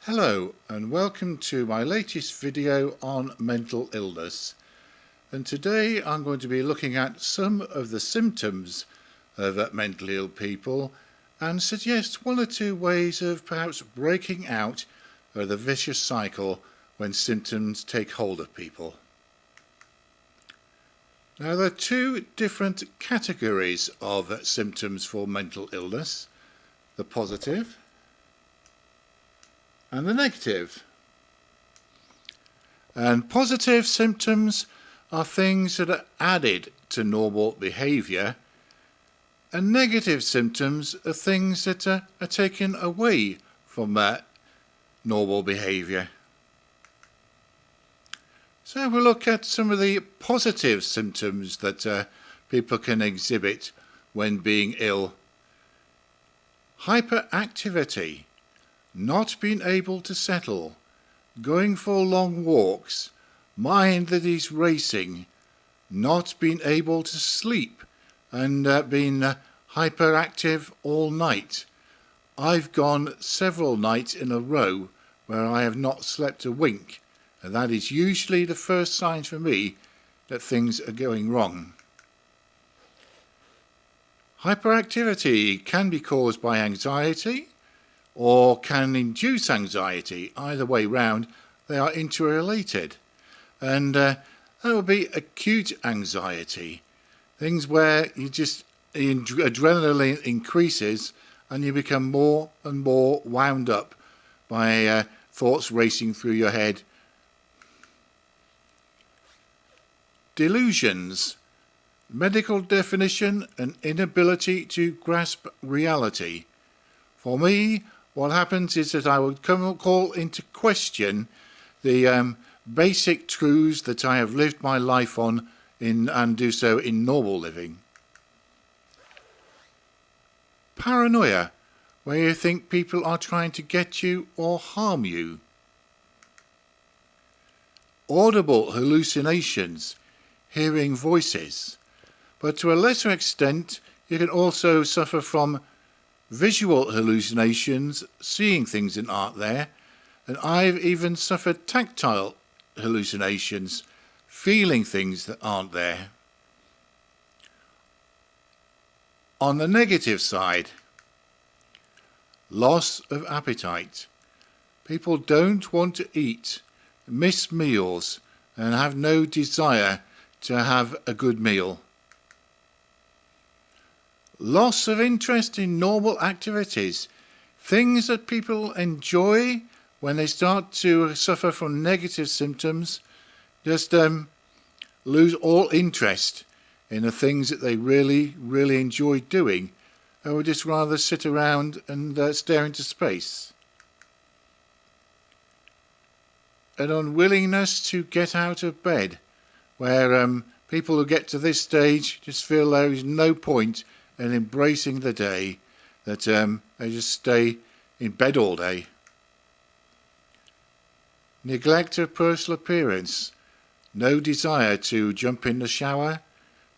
Hello and welcome to my latest video on mental illness, and today I'm going to be looking at some of the symptoms of mentally ill people and suggest one or two ways of perhaps breaking out of the vicious cycle when symptoms take hold of people. Now, there are two different categories of symptoms for mental illness: the positive and the negative. And positive symptoms are things that are added to normal behaviour, and negative symptoms are things that are taken away from normal behaviour. So we'll look at some of the positive symptoms that people can exhibit when being ill. Hyperactivity, not being able to settle, going for long walks, mind that is racing, not being able to sleep, and being hyperactive all night. I've gone several nights in a row where I have not slept a wink, and that is usually the first sign for me that things are going wrong. Hyperactivity can be caused by anxiety, or can induce anxiety. Either way round, they are interrelated. And that would be acute anxiety, things where adrenaline increases and you become more and more wound up by thoughts racing through your head. Delusions, medical definition, an inability to grasp reality. For me, what happens is that I would call into question the basic truths that I have lived my life on and do so in normal living. Paranoia, where you think people are trying to get you or harm you. Audible hallucinations, hearing voices. But to a lesser extent, you can also suffer from visual hallucinations, seeing things that aren't there, and I've even suffered tactile hallucinations, feeling things that aren't there. On the negative side, loss of appetite. People don't want to eat, miss meals, and have no desire to have a good meal. Loss of interest in normal activities, things that people enjoy when they start to suffer from negative symptoms, just lose all interest in the things that they really enjoy doing, and would just rather sit around and stare into space. An unwillingness to get out of bed, where people who get to this stage just feel there is no point and embracing the day, that they just stay in bed all day. Neglect of personal appearance, no desire to jump in the shower,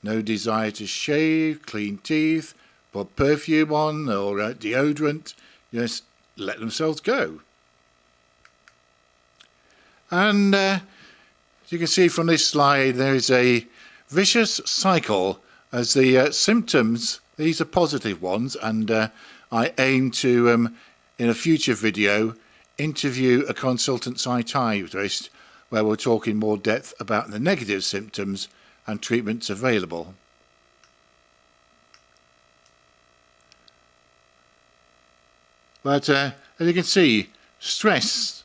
no desire to shave, clean teeth, put perfume on or deodorant, just let themselves go. And as you can see from this slide, there is a vicious cycle as the symptoms. These are positive ones, and I aim to, in a future video, interview a consultant psychiatrist where we'll talk in more depth about the negative symptoms and treatments available. But as you can see, stress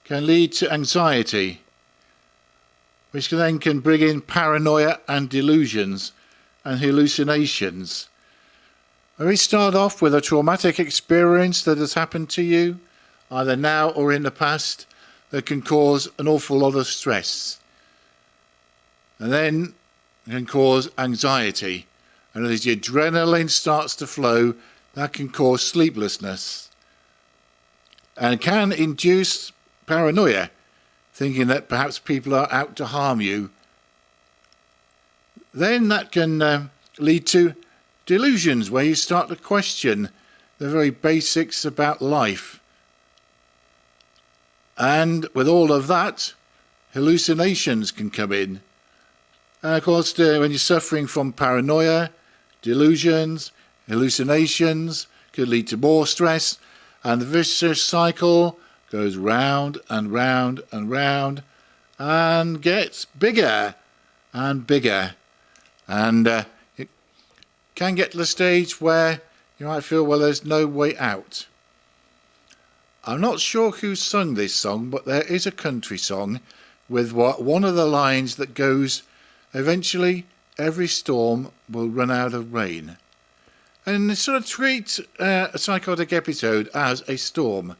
can lead to anxiety, which then can bring in paranoia and delusions and hallucinations. When we start off with a traumatic experience that has happened to you, either now or in the past, that can cause an awful lot of stress. And then it can cause anxiety. And as the adrenaline starts to flow, that can cause sleeplessness. And can induce paranoia, thinking that perhaps people are out to harm you. Then that can lead to delusions, where you start to question the very basics about life. And with all of that, hallucinations can come in. And of course, when you're suffering from paranoia, delusions, hallucinations could lead to more stress, and the vicious cycle goes round and round and round and gets bigger and bigger. And it can get to the stage where you might feel, well, there's no way out. I'm not sure who sung this song, but there is a country song with one of the lines that goes, eventually every storm will run out of rain. And sort of treat a psychotic episode as a storm.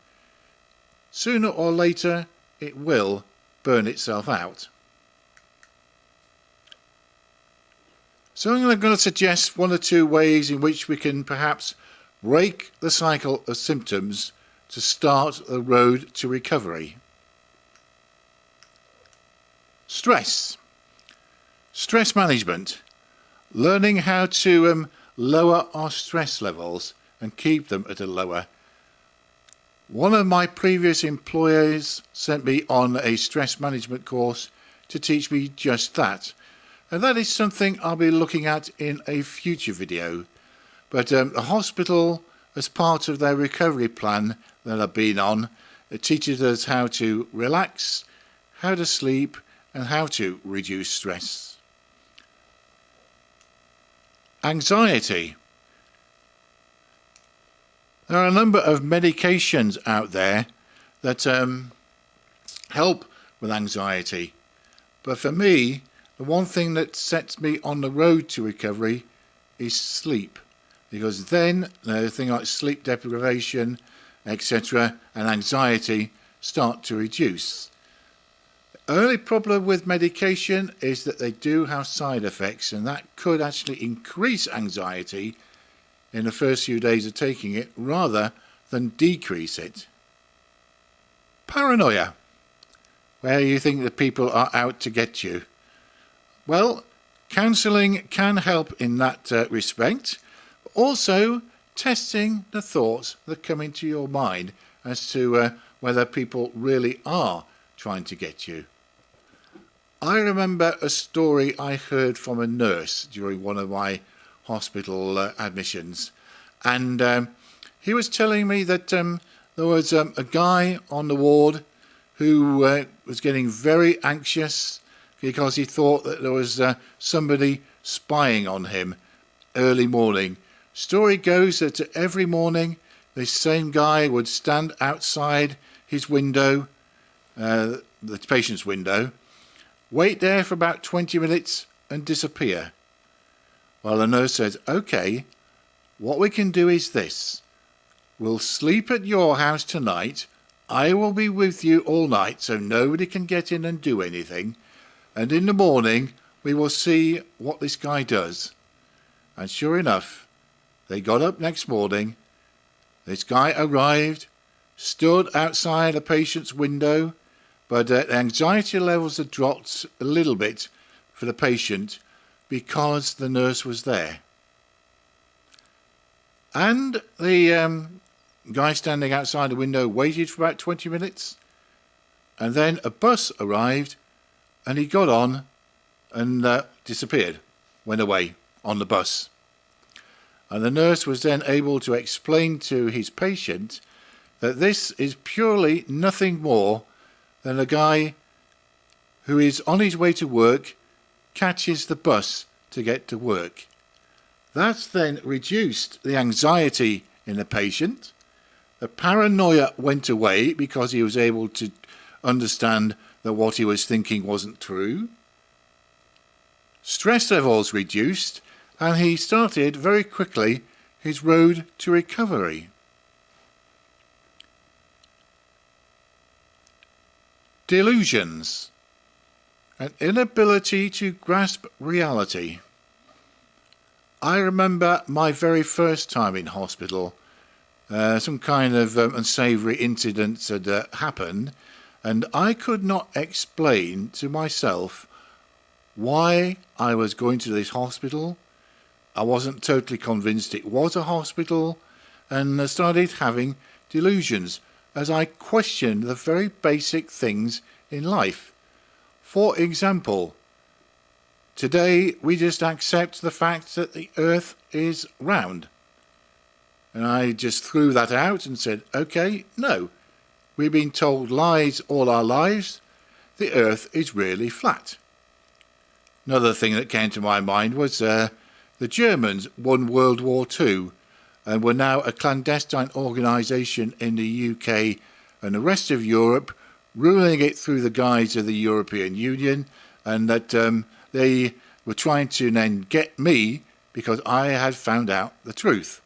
Sooner or later, it will burn itself out. So I'm going to suggest one or two ways in which we can perhaps break the cycle of symptoms to start the road to recovery. Stress. Stress management. Learning how to lower our stress levels and keep them at a lower. One of my previous employers sent me on a stress management course to teach me just that. And that is something I'll be looking at in a future video. But the hospital, as part of their recovery plan that I've been on, it teaches us how to relax, how to sleep, and how to reduce stress. Anxiety. There are a number of medications out there that help with anxiety. But for me, the one thing that sets me on the road to recovery is sleep. Because then things like sleep deprivation, etc., and anxiety start to reduce. The only problem with medication is that they do have side effects, and that could actually increase anxiety in the first few days of taking it rather than decrease it. Paranoia, where you think that people are out to get you. Well, counselling can help in that respect. Also, testing the thoughts that come into your mind as to whether people really are trying to get you. I remember a story I heard from a nurse during one of my hospital admissions, and he was telling me that there was a guy on the ward who was getting very anxious because he thought that there was somebody spying on him early morning. Story goes that every morning this same guy would stand outside his window, the patient's window, wait there for about 20 minutes and disappear. Well, the nurse said, okay, what we can do is this. We'll sleep at your house tonight. I will be with you all night so nobody can get in and do anything. And in the morning, we will see what this guy does. And sure enough, they got up next morning. This guy arrived, stood outside a patient's window, but the anxiety levels had dropped a little bit for the patient because the nurse was there. And the guy standing outside the window waited for about 20 minutes, and then a bus arrived, and he got on and disappeared, went away on the bus. And the nurse was then able to explain to his patient that this is purely nothing more than a guy who is on his way to work, catches the bus to get to work. That's then reduced the anxiety in the patient. The paranoia went away because he was able to understand that what he was thinking wasn't true. Stress levels reduced, and he started very quickly his road to recovery. Delusions. An inability to grasp reality. I remember my very first time in hospital. Some kind of unsavoury incident had happened, and I could not explain to myself why I was going to this hospital. I wasn't totally convinced it was a hospital, and I started having delusions. as I questioned the very basic things in life. For example, today we just accept the fact that the earth is round. And I just threw that out and said, okay, no. We've been told lies all our lives. The earth is really flat. Another thing that came to my mind was the Germans won World War II and were now a clandestine organisation in the UK and the rest of Europe, ruling it through the guise of the European Union, and that they were trying to then get me because I had found out the truth.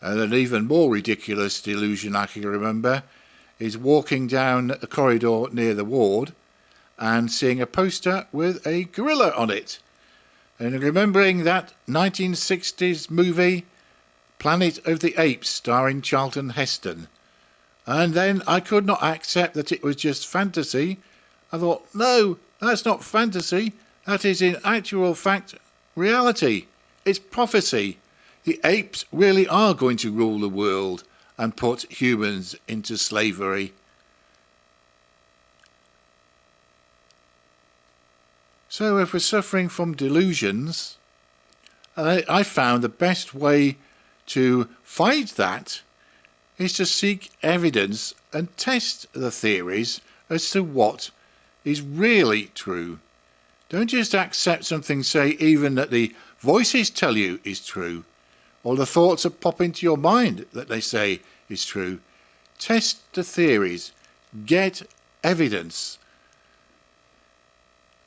And an even more ridiculous delusion I can remember is walking down a corridor near the ward and seeing a poster with a gorilla on it, and remembering that 1960s movie Planet of the Apes starring Charlton Heston. And then I could not accept that it was just fantasy. I thought, no, that's not fantasy. That is in actual fact reality. It's prophecy. The apes really are going to rule the world and put humans into slavery. So if we're suffering from delusions, I found the best way to fight that is to seek evidence and test the theories as to what is really true. Don't just accept something, say, even that the voices tell you is true, or the thoughts that pop into your mind that they say is true. Test the theories. Get evidence.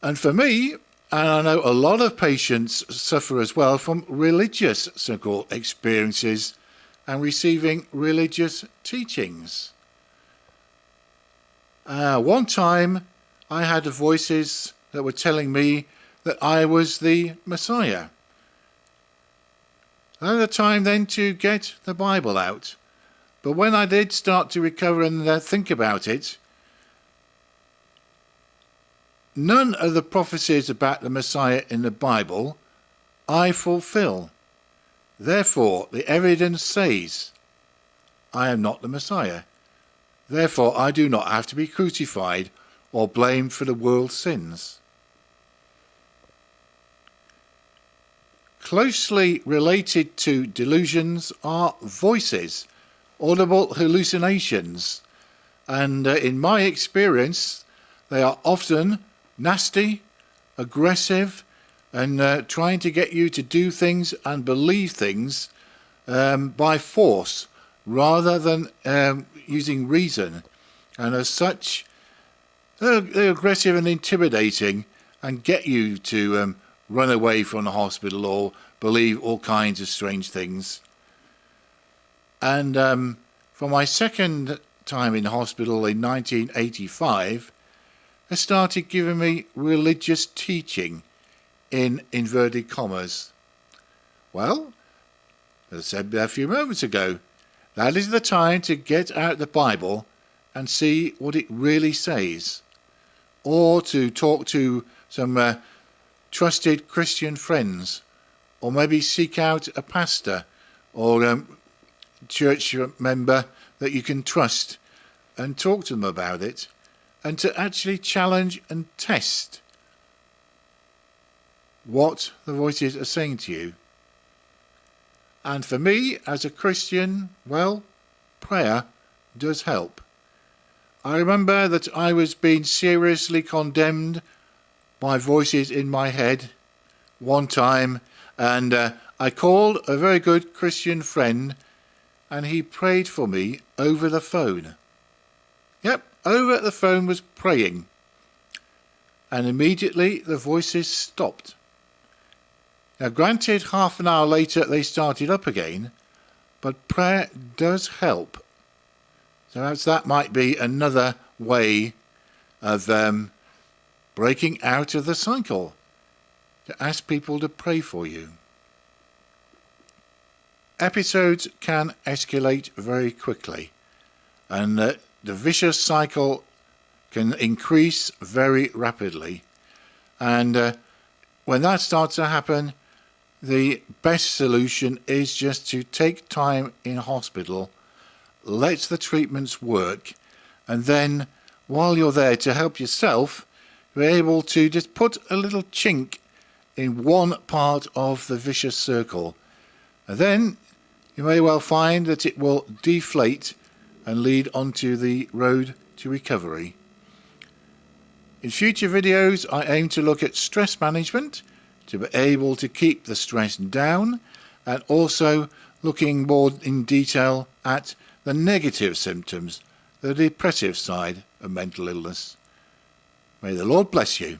And for me, and I know a lot of patients suffer as well from religious so-called experiences and receiving religious teachings. One time I had voices that were telling me that I was the Messiah. Another time then to get the Bible out. But when I did start to recover and think about it, none of the prophecies about the Messiah in the Bible I fulfill. Therefore, the evidence says I am not the Messiah. Therefore, I do not have to be crucified or blamed for the world's sins. Closely related to delusions are voices, audible hallucinations, and in my experience, they are often nasty, aggressive, and trying to get you to do things and believe things by force rather than using reason. And as such, they're aggressive and intimidating and get you to run away from the hospital or believe all kinds of strange things. And for my second time in hospital in 1985, they started giving me religious teaching in inverted commas. Well, as I said a few moments ago, that is the time to get out the Bible and see what it really says, or to talk to some trusted Christian friends, or maybe seek out a pastor or church member that you can trust and talk to them about it, and to actually challenge and test what the voices are saying to you. And for me, as a Christian, well, prayer does help. I remember that I was being seriously condemned by voices in my head one time, and I called a very good Christian friend, and he prayed for me over the phone. Yep, over the phone was praying. And immediately the voices stopped. Now granted, half an hour later they started up again, but prayer does help. So that might be another way of breaking out of the cycle, to ask people to pray for you. Episodes can escalate very quickly, and the vicious cycle can increase very rapidly. And when that starts to happen, the best solution is just to take time in hospital, let the treatments work, and then while you're there to help yourself, you're able to just put a little chink in one part of the vicious circle, and then you may well find that it will deflate and lead onto the road to recovery. In future videos, I aim to look at stress management to be able to keep the stress down, and also looking more in detail at the negative symptoms, the depressive side of mental illness. May the Lord bless you.